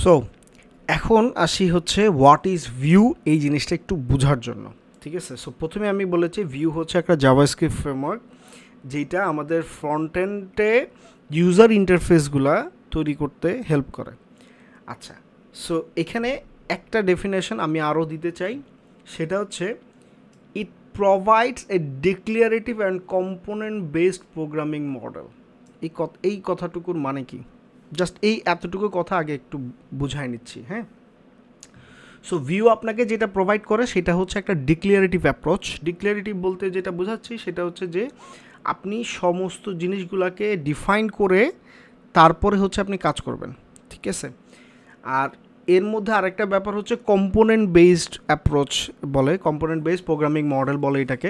So এখন আসি হচ্ছে হোয়াট ইজ ভিউ, এই জিনিসটা একটু বোঝার জন্য। ঠিক আছে, সো প্রথমে আমি বলেছি ভিউ হচ্ছে একটা জাভাস্ক্রিপ্ট ফ্রেমওয়ার্ক যেটা আমাদের ফ্রন্ট এন্ডে ইউজার ইন্টারফেসগুলা তৈরি করতে হেল্প করে। আচ্ছা, সো এখানে একটা ডেফিনেশন আমি আরও দিতে চাই, সেটা হচ্ছে it provides a declarative and component based programming model. এই কথাটুকুর মানে কি, জাস্ট এই এতটুকু কথা আগে একটু বুঝাই নিচ্ছি। হ্যাঁ, সো ভিউ আপনাকে যেটা প্রোভাইড করে সেটা হচ্ছে একটা ডিক্লিয়ারেটিভ অ্যাপ্রোচ। ডিক্লিয়ারেটিভ বলতে যেটা বোঝাচ্ছি সেটা হচ্ছে যে আপনি সমস্ত জিনিসগুলোকে ডিফাইন করে তারপরে হচ্ছে আপনি কাজ করবেন। ঠিক আছে, আর এর মধ্যে আরেকটা ব্যাপার হচ্ছে কম্পোনেন্ট বেসড অ্যাপ্রোচ বলে, কম্পোনেন্ট বেসড প্রোগ্রামিং মডেল বলে এটাকে।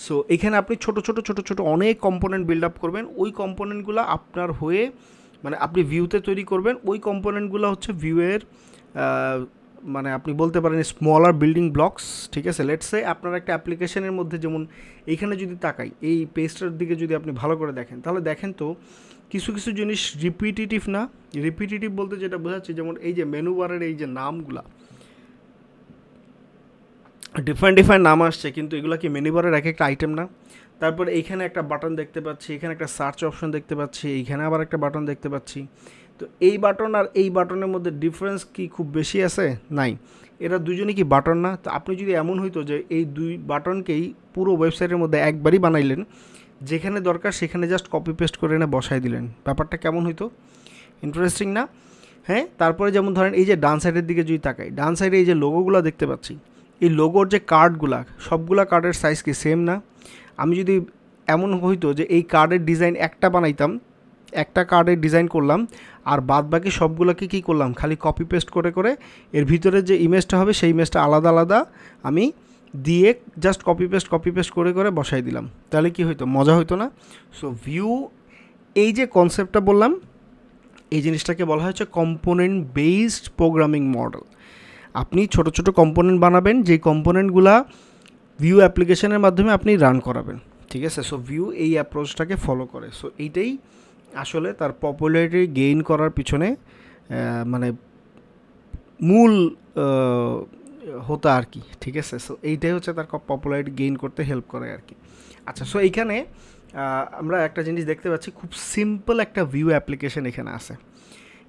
সো এখানে আপনি ছোটো ছোটো অনেক কম্পোনেন্ট বিল্ড আপ করবেন, ওই কম্পোনেন্টগুলো আপনার হয়ে মানে আপনি ভিউতে তৈরি করবেন। ওই কম্পোনেন্টগুলো হচ্ছে ভিউয়ের মানে আপনি বলতে পারেন স্মলার বিল্ডিং ব্লকস। ঠিক আছে, লেটস সে আপনার একটা অ্যাপ্লিকেশনের মধ্যে, যেমন এইখানে যদি তাকাই, এই পেজটার দিকে যদি আপনি ভালো করে দেখেন, তাহলে দেখেন তো কিছু কিছু জিনিস রিপিটিটিভ না। রিপিটিটিভ বলতে যেটা বোঝাচ্ছি, যেমন এই যে মেনু বারের এই যে নামগুলা ডিফারেন্ট নাম আসছে, কিন্তু এগুলো কি মেনু বারের এক একটা আইটেম না? তারপরে এইখানে একটা বাটন দেখতে পাচ্ছি, এখানে একটা সার্চ অপশন দেখতে পাচ্ছি, এইখানে আবার একটা বাটন দেখতে পাচ্ছি। তো এই বাটন আর এই বাটনের মধ্যে ডিফারেন্স কি খুব বেশি আছে? নাই। এরা দুজনেই কি বাটন না? তো আপনি যদি এমন হইতো যে এই দুই বাটনকেই পুরো ওয়েবসাইটের মধ্যে একবারই বানাইলেন, যেখানে দরকার সেখানে জাস্ট কপি পেস্ট করে এনে বসাই দিলেন, ব্যাপারটা কেমন হইতো? ইন্টারেস্টিং না? হ্যাঁ, তারপরে যেমন ধরেন এই যে ডান সাইডের দিকে যদি তাকাই, ডান সাইডে এই যে লোগোগুলো দেখতে পাচ্ছি, এই লোগোর যে কার্ডগুলা, সবগুলা কার্ডের সাইজ কি সেম না? আমি যদি এমন হইতো যে এই কার্ডের ডিজাইন একটা বানাইতাম, একটা কার্ডের ডিজাইন করলাম, আর বাদ বাকি সবগুলোকে কী করলাম, খালি কপি পেস্ট করে করে এর ভিতরে যে ইমেজটা হবে সেই ইমেজটা আলাদা আলাদা আমি দিয়ে জাস্ট কপি পেস্ট করে করে বসাই দিলাম, তাহলে কি হইতো? মজা হইতো না? সো ভিউ, এই যে কনসেপ্টটা বললাম, এই জিনিসটাকে বলা হচ্ছে কম্পোনেন্ট বেসড প্রোগ্রামিং মডেল। আপনি ছোটো ছোটো কম্পোনেন্ট বানাবেন, যেই কম্পোনেন্টগুলা ভিউ অ্যাপ্লিকেশনের মাধ্যমে আপনি রান করাবেন। ঠিক আছে, সো ভিউ এই অ্যাপ্রোচটাকে ফলো করে। সো এইটাই আসলে তার পপুলারিটি গেইন করার পিছনে মানে মূল হতা আর কি। ঠিক আছে, সো এইটাই হচ্ছে তার পপুলারিটি গেইন করতে হেল্প করে আর কি। আচ্ছা, সো এইখানে আমরা একটা জিনিস দেখতে পাচ্ছি, খুব সিম্পল একটা ভিউ অ্যাপ্লিকেশন এখানে আছে।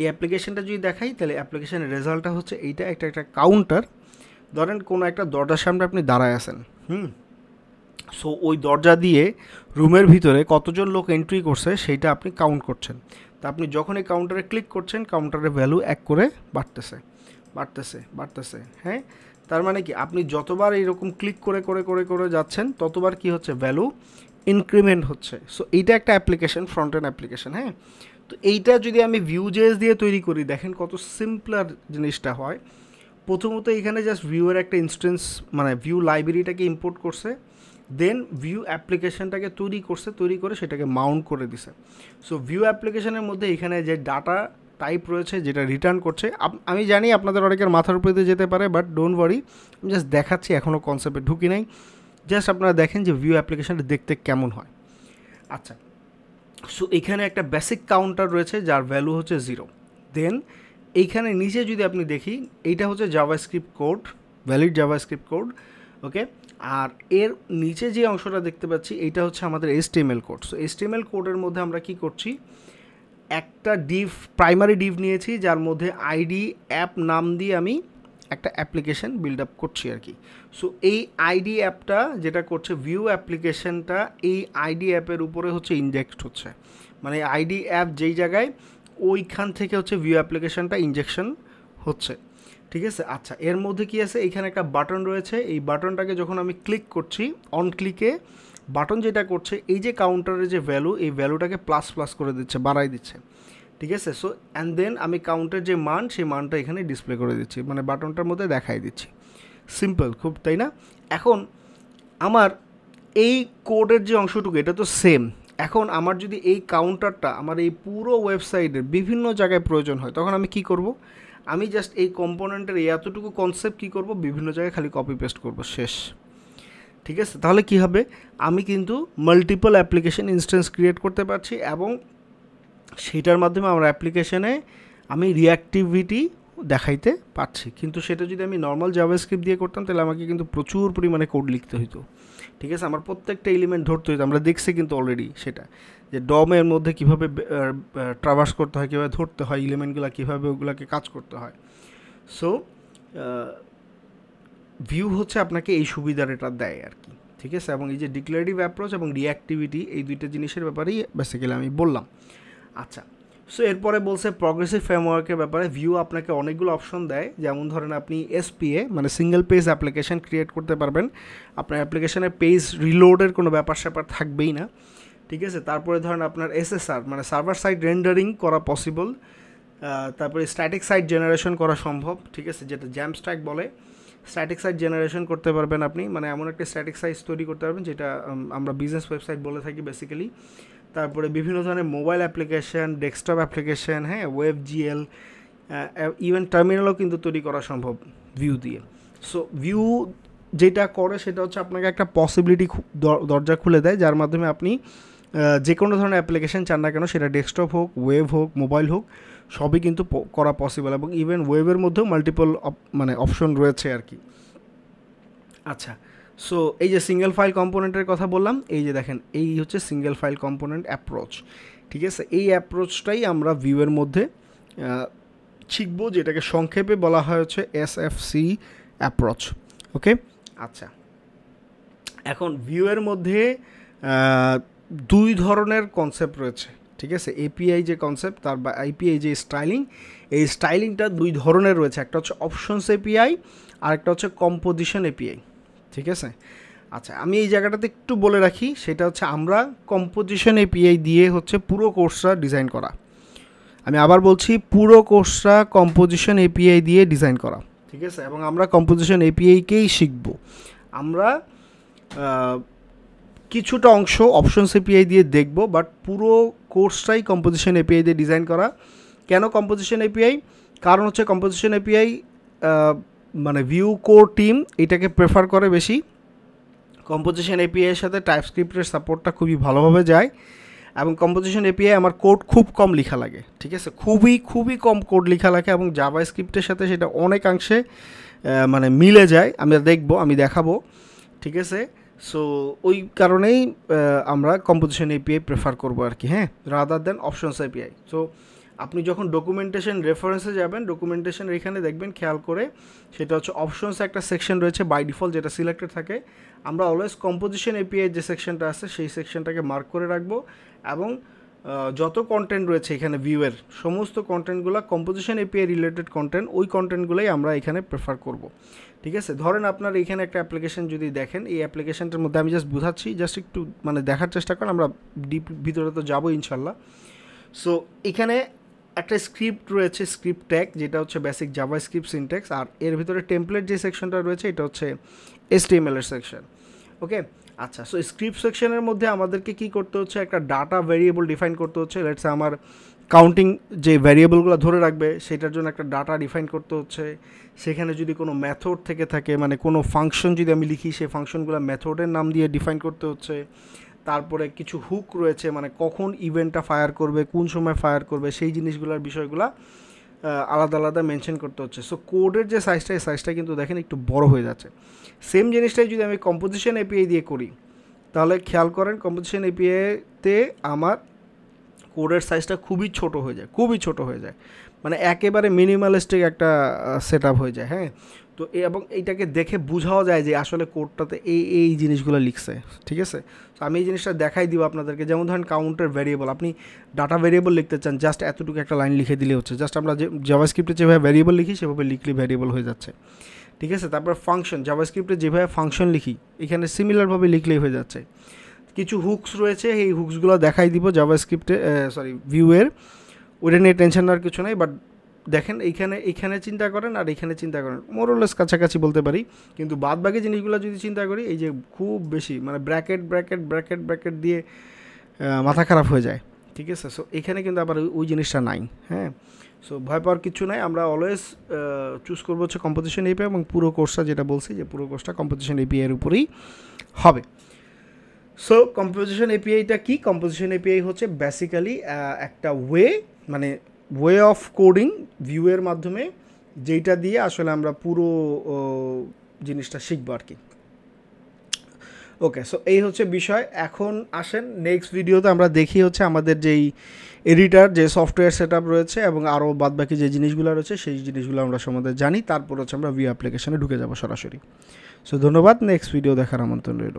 এই অ্যাপ্লিকেশনটা যদি দেখাই, তাহলে অ্যাপ্লিকেশনের রেজাল্টটা হচ্ছে এইটা, একটা কাউন্টার। ধরেন কোনো একটা দরজার সামনে আপনি দাঁড়ায় আছেন, সো ওই দরজা দিয়ে রুমের ভিতরে কতজন লোক এন্ট্রি করছে সেইটা আপনি কাউন্ট করছেন। তা আপনি যখন এই কাউন্টারে ক্লিক করছেন, কাউন্টারের ভ্যালু এক করে বাড়তেছে। হ্যাঁ, তার মানে কি আপনি যতবার এইরকম ক্লিক করে করে করে করে যাচ্ছেন, ততবার কি হচ্ছে? ভ্যালু ইনক্রিমেন্ট হচ্ছে। সো এইটা একটা অ্যাপ্লিকেশন, ফ্রন্ট এন্ড অ্যাপ্লিকেশন। হ্যাঁ, তো এইটা যদি আমি ভিউ.js দিয়ে তৈরি করি, দেখেন কত সিম্পলার জিনিসটা হয়। প্রথমত এখানে জাস্ট ভিউয়ের একটা ইনস্টেন্স, মানে ভিউ লাইব্রেরিটাকে ইম্পোর্ট করছে, দেন ভিউ অ্যাপ্লিকেশনটাকে তৈরি করে সেটাকে মাউন্ট করে দিছে। সো ভিউ অ্যাপ্লিকেশনের মধ্যে এখানে যে ডাটা টাইপ রয়েছে, যেটা রিটার্ন করছে, আমি জানি আপনাদের অনেকের মাথার উপরে দিয়ে যেতে পারে, বাট ডোন্ট ওয়ারি, আমি জাস্ট দেখাচ্ছি, এখনও কনসেপ্টে ঢুকি নাই। জাস্ট আপনারা দেখেন যে ভিউ অ্যাপ্লিকেশনটা দেখতে কেমন হয়। আচ্ছা, সো এখানে একটা বেসিক কাউন্টার রয়েছে যার ভ্যালু হচ্ছে 0। দেন এইখানে নিচে যদি আপনি দেখি, এইটা হচ্ছে JavaScript code, valid JavaScript code. Okay, আর এর নিচে যে অংশটা দেখতে পাচ্ছি, এইটা হচ্ছে আমাদের HTML কোড। সো HTML কোডের মধ্যে আমরা কি করছি, একটা প্রাইমারি ডিভ নিয়েছি, যার মধ্যে আইডি অ্যাপ নাম দিয়ে আমি একটা অ্যাপ্লিকেশন বিল্ড আপ করছি আর কি। সো এই আইডি অ্যাপটা যেটা করছে, ভিউ অ্যাপ্লিকেশনটা এই আইডি অ্যাপের উপরে হচ্ছে ইনজেক্ট হচ্ছে, মানে আইডি অ্যাপ যেই জায়গায়, ওইখান থেকে হচ্ছে ভিউ অ্যাপ্লিকেশনটা ইনজেকশন হচ্ছে। ঠিক আছে, আচ্ছা, এর মধ্যে কি আছে, এখানে একটা বাটন রয়েছে, এই বাটনটাকে যখন আমি ক্লিক করছি, অন ক্লিকে বাটন যেটা করছে, এই যে কাউন্টারের যে ভ্যালু, এই ভ্যালুটাকে প্লাস করে দিচ্ছে, বাড়াই দিচ্ছে। ঠিক আছে, সো অ্যান্ড দেন আমি কাউন্টের যে মান, সেই মানটা এখানে ডিসপ্লে করে দিচ্ছি, মানে বাটনটার মধ্যে দেখাই দিচ্ছি। সিম্পল খুব, তাই না? এখন আমার এই কোডের যে অংশটুকু, এটা তো সেম। এখন আমার যদি এই কাউন্টারটা আমার এই পুরো ওয়েবসাইটের বিভিন্ন জায়গায় প্রয়োজন হয়, তখন আমি কি করব? আমি জাস্ট এই কম্পোনেন্টের এতটুকু কনসেপ্ট কী করব, বিভিন্ন জায়গায় খালি কপি পেস্ট করব, শেষ। ঠিক আছে, তাহলে কি হবে, আমি কিন্তু মাল্টিপল অ্যাপ্লিকেশন ইনস্ট্যান্স ক্রিয়েট করতে পারছি, এবং সেটার মাধ্যমে আমার অ্যাপ্লিকেশনে আমি রিঅ্যাক্টিভিটি দেখাইতে পারছি। কিন্তু সেটা যদি আমি নর্মাল জাভাস্ক্রিপ্ট দিয়ে করতাম তাহলে আমাকে কিন্তু প্রচুর পরিমাণে কোড লিখতে হতো, ঠিক আছে। আমার প্রত্যেকটা এলিমেন্ট ধরতে হতো, আমরা দেখছি কিন্তু অলরেডি সেটা, যে ডমের মধ্যে কীভাবে ট্রাভার্স করতে হয়, কীভাবে ধরতে হয় এলিমেন্টগুলো, কীভাবে ওগুলোকে কাজ করতে হয়। সো ভিউ হচ্ছে আপনাকে এই সুবিধাটা দেয় আর কি, ঠিক আছে। এবং এই যে ডিক্লারেটিভ অ্যাপ্রোচ এবং রিঅ্যাক্টিভিটি, এই দুইটা জিনিসের ব্যাপারেই বেসিক্যালি আমি বললাম। আচ্ছা, সো এরপরে বলছে প্রগ্রেসিভ ফ্রেমওয়ার্কের ব্যাপারে। ভিউ আপনাকে অনেকগুলো অপশন দেয়, যেমন ধরেন আপনি এসপিএ মানে সিঙ্গেল পেজ অ্যাপ্লিকেশন ক্রিয়েট করতে পারবেন, আপনার অ্যাপ্লিকেশনের পেজ রিলোডের কোনো ব্যাপার স্যাপার থাকবেই না, ঠিক আছে। তারপরে ধরেন আপনার এসএসআর মানে সার্ভার সাইড রেন্ডারিং করা পসিবল, তারপরে স্ট্যাটিক সাইট জেনারেশন করা সম্ভব, ঠিক আছে, যেটা জ্যামস্ট্যাক বলে। স্ট্যাটিক সাইট জেনারেশন করতে পারবেন আপনি, মানে এমন একটা স্ট্যাটিক সাইট তৈরি করতে পারবেন যেটা আমরা বিজনেস ওয়েবসাইট বলে থাকি বেসিক্যালি। তারপরে বিভিন্ন ধরনের মোবাইল অ্যাপ্লিকেশান, ডেস্কটপ অ্যাপ্লিকেশান, হ্যাঁ, ওয়েব জিএল, ইভেন টার্মিনালও কিন্তু তৈরি করা সম্ভব ভিউ দিয়ে। সো ভিউ যেটা করে সেটা হচ্ছে আপনাকে একটা পসিবিলিটি দরজা খুলে দেয়, যার মাধ্যমে আপনি যে কোনো ধরনের অ্যাপ্লিকেশান চান না কেন, সেটা ডেস্কটপ হোক, ওয়েব হোক, মোবাইল হোক, সবই কিন্তু করা পসিবল। এবং ইভেন ওয়েবের মধ্যেও মাল্টিপল মানে অপশন রয়েছে আর কি। আচ্ছা, সো এই যে সিঙ্গেল ফাইল কম্পোনেন্টের কথা বললাম, এই যে দেখেন এই হচ্ছে সিঙ্গেল ফাইল কম্পোনেন্ট অ্যাপ্রোচ, ঠিক আছে। এই অ্যাপ্রোচটাই আমরা ভিউয়ের মধ্যে শিখব, যেটাকে সংক্ষেপে বলা হয় হচ্ছে এসএফসি অ্যাপ্রোচ, ওকে। আচ্ছা, এখন ভিউয়ের মধ্যে দুই ধরনের কনসেপ্ট রয়েছে, ঠিক আছে। এপিআই যে কনসেপ্ট, তার বা আইপিআই যে স্টাইলিং, এই স্টাইলিংটা দুই ধরনের রয়েছে, একটা হচ্ছে অপশনস এপিআই আর একটা হচ্ছে কম্পোজিশন এপিআই, ঠিক আছে। আচ্ছা, আমি এই জায়গাটাতে একটু বলে রাখি, সেটা হচ্ছে আমরা কম্পোজিশন এপিআই দিয়ে হচ্ছে পুরো কোর্সটা ডিজাইন করা। আমি আবার বলছি, পুরো কোর্সটা কম্পোজিশন এপিআই দিয়ে ডিজাইন করা, ঠিক আছে। এবং আমরা কম্পোজিশন এপিআইকেই শিখব। আমরা কিছুটা অংশ অপশনস এপিআই দিয়ে দেখব, বাট পুরো কোর্সটাই কম্পোজিশন এপিআই দিয়ে ডিজাইন করা। কেন কম্পোজিশন এপিআই? কারণ হচ্ছে কম্পোজিশন এপিআই মানে ভিউ কোর টিম এটাকে প্রেফার করে বেশি। কম্পোজিশন এপিআইয়ের সাথে টাইপস্ক্রিপ্টের সাপোর্টটা খুবই ভালোভাবে যায়, এবং কম্পোজিশন এপিআই আমার কোড খুব কম লেখা লাগে, ঠিক আছে, খুবই কম কোড লেখা লাগে, এবং জাভাস্ক্রিপ্টের সাথে সেটা অনেকাংশে মানে মিলে যায়। আমি দেখাবো, ঠিক আছে। সো ওই কারণেই আমরা কম্পোজিশন এপিআই প্রেফার করবো আর কি, হ্যাঁ, rather than options API. So আপনি যখন ডকুমেন্টেশন রেফারেন্সে যাবেন, ডকুমেন্টেশনের এখানে দেখবেন খেয়াল করে, সেটা হচ্ছে অপশনস একটা সেকশন রয়েছে বাই ডিফল্ট, যেটা সিলেক্টেড থাকে। আমরা অলওয়েজ কম্পোজিশন এপিআই যে সেকশনটা আছে সেই সেকশনটাকে মার্ক করে রাখবো, এবং যত কন্টেন্ট রয়েছে এখানে ভিউয়ের সমস্ত কন্টেন্টগুলো কম্পোজিশন এপিআই রিলেটেড কন্টেন্ট, ওই কন্টেন্টগুলোই আমরা এখানে প্রেফার করব, ঠিক আছে। ধরেন আপনার এখানে একটা অ্যাপ্লিকেশন যদি দেখেন, এই অ্যাপ্লিকেশনটার মধ্যে আমি জাস্ট বোঝাচ্ছি, জাস্ট একটু মানে দেখার চেষ্টা করেন, আমরা ডিপ ভিতরে তো যাবো ইনশাল্লাহ। সো এখানে একটা স্ক্রিপ্ট রয়েছে, স্ক্রিপ্ট ট্যাগ, যেটা হচ্ছে বেসিক জাভাস্ক্রিপ্ট সিনট্যাক্স, আর এর ভিতরে টেমপ্লেট যে সেকশনটা রয়েছে এটা হচ্ছে HTML এর সেকশন, ওকে। আচ্ছা, সো স্ক্রিপ্ট সেকশনের মধ্যে আমাদেরকে কী করতে হচ্ছে, একটা ডাটা ভ্যারিয়েবল ডিফাইন করতে হচ্ছে। লেটস আমার কাউন্টিং যে ভ্যারিয়েবলগুলো ধরে রাখবে সেটার জন্য একটা ডাটা ডিফাইন করতে হচ্ছে। সেখানে যদি কোনো মেথড থেকে থাকে, মানে কোনো ফাংশন যদি আমি লিখি, সেই ফাংশনগুলো মেথডের নাম দিয়ে ডিফাইন করতে হচ্ছে। তারপরে কিছু হুক রয়েছে, মানে কখন ইভেন্টটা ফায়ার করবে, কোন সময় ফায়ার করবে, সেই জিনিসগুলোর বিষয়গুলো আলাদা আলাদা মেনশন করতে হচ্ছে। সো কোডের যে সাইজটা, এই সাইজটা কিন্তু দেখেন একটু বড় হয়ে যাচ্ছে। সেম জিনিসটাই যদি আমি কম্পোজিশন এপিআই দিয়ে করি, তাহলে খেয়াল করেন কম্পোজিশন এপিআইতে আমার কোডের সাইজটা খুবই ছোট হয়ে যায়, মানে একেবারে মিনিমালিস্টিক একটা সেট আপ হয়ে যায়, হ্যাঁ। তো এবং এইটাকে দেখে বোঝাও যায় যে আসলে কোডটাতে এই জিনিসগুলো লিখছে, ঠিক আছে। তো আমি এই জিনিসটা দেখাই দিব আপনাদেরকে। যেমন ধরেন কাউন্টার ভ্যারিয়েবল, আপনি ডাটা ভ্যারিয়েবল লিখতে চান, জাস্ট এতটুকু একটা লাইন লিখে দিলে হচ্ছে, জাস্ট আমরা যে জাভাস্ক্রিপ্টে যেভাবে ভ্যারিয়েবল লিখি সেভাবে লিখলে ভ্যারিয়েবল হয়ে যাচ্ছে, ঠিক আছে। তারপর ফাংশন, জাভাস্ক্রিপ্টে যেভাবে ফাংশন লিখি এখানে সিমিলারভাবে লিখলেই হয়ে যাচ্ছে। কিছু হুকস রয়েছে, এই হুকসগুলো দেখাই দিব জাভাস্ক্রিপ্টে, ভিউয়ের, ওটা নিয়ে টেনশন নেওয়ার কিছু নেই। বাট দেখেন এইখানে চিন্তা করেন আর এইখানে চিন্তা করেন, মোরলেস কাছাকাছি বলতে পারি, কিন্তু বাদ বাকি জিনিসগুলো যদি চিন্তা করি, এই যে খুব বেশি মানে ব্র্যাকেট দিয়ে মাথা খারাপ হয়ে যায়, ঠিক আছে। সো এখানে কিন্তু আবার ওই জিনিসটা নাই, হ্যাঁ। সো ভয় পাওয়ার কিছু নাই, আমরা অলওয়েজ চুজ করবো হচ্ছে কম্পোজিশন এপিআই, এবং পুরো কোর্সটা যেটা বলছি যে পুরো কোর্সটা কম্পোজিশন এপিআই এর উপরেই হবে। সো কম্পোজিশন এপিআইটা কি? কম্পোজিশন এপিআই হচ্ছে বেসিক্যালি একটা ওয়ে অফ কোডিং ভিউয়ের মাধ্যমে, যেইটা দিয়ে আসলে আমরা পুরো জিনিসটা শিখবো আর কি। ওকে, সো এই হচ্ছে বিষয়। এখন আসেন নেক্সট ভিডিওতে আমরা দেখি হচ্ছে আমাদের যেই এডিটার যে সফটওয়্যার সেট আপ রয়েছে এবং আরও বাদবাকি যে জিনিসগুলো রয়েছে সেই জিনিসগুলো আমরা সম্বন্ধে জানি, তারপর হচ্ছে আমরা ভিউ অ্যাপ্লিকেশনে ঢুকে যাব সরাসরি। সো ধন্যবাদ, নেক্সট ভিডিও দেখার আমন্ত্রণ রইল।